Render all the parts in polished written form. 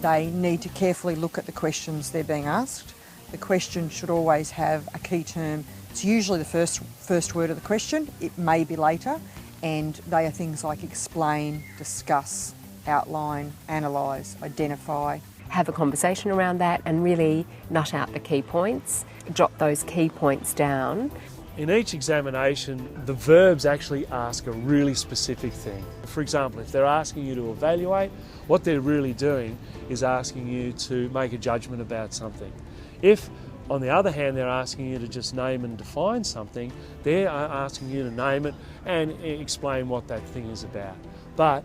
They need to carefully look at the questions they're being asked. The question should always have a key term. It's usually the first word of the question. It may be later, and they are things like explain, discuss, outline, analyse, identify. Have a conversation around that and really nut out the key points. Jot those key points down. In each examination, the verbs actually ask a really specific thing. For example, if they're asking you to evaluate, what they're really doing is asking you to make a judgment about something. If, on the other hand, they're asking you to just name and define something, they're asking you to name it and explain what that thing is about. But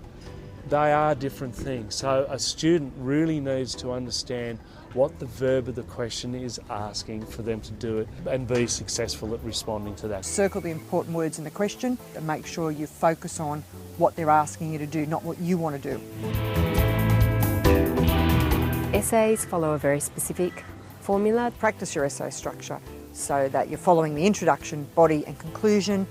they are different things, so a student really needs to understand what the verb of the question is asking for them to do it and be successful at responding to that. Circle the important words in the question and make sure you focus on what they're asking you to do, not what you want to do. Essays follow a very specific formula. Practice your essay structure so that you're following the introduction, body and conclusion.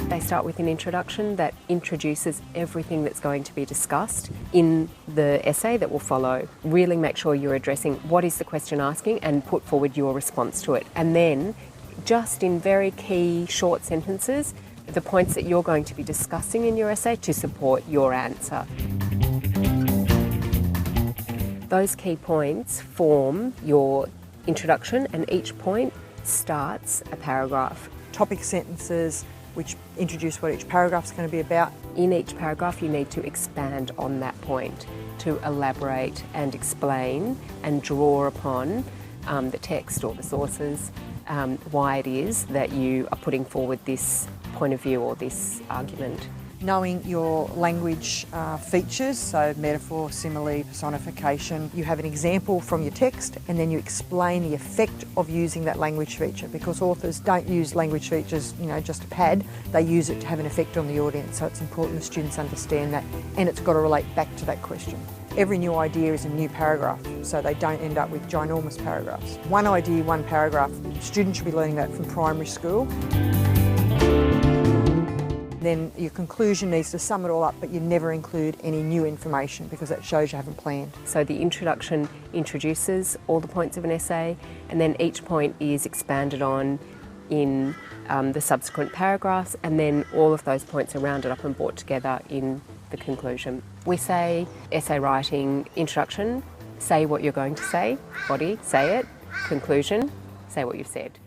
They start with an introduction that introduces everything that's going to be discussed in the essay that will follow. Really make sure you're addressing what is the question asking and put forward your response to it. And then, just in very key short sentences, the points that you're going to be discussing in your essay to support your answer. Those key points form your introduction, and each point starts a paragraph. Topic sentences which introduce what each paragraph is going to be about. In each paragraph you need to expand on that point, to elaborate and explain and draw upon the text or the sources, why it is that you are putting forward this point of view or this argument. Knowing your language features, so metaphor, simile, personification. You have an example from your text and then you explain the effect of using that language feature, because authors don't use language features, just to pad, they use it to have an effect on the audience, so it's important the students understand that, and it's got to relate back to that question. Every new idea is a new paragraph, so they don't end up with ginormous paragraphs. One idea, one paragraph. Students should be learning that from primary school. Then your conclusion needs to sum it all up, but you never include any new information because that shows you haven't planned. So the introduction introduces all the points of an essay, and then each point is expanded on in the subsequent paragraphs, and then all of those points are rounded up and brought together in the conclusion. We say essay writing, introduction, say what you're going to say, body, say it, conclusion, say what you've said.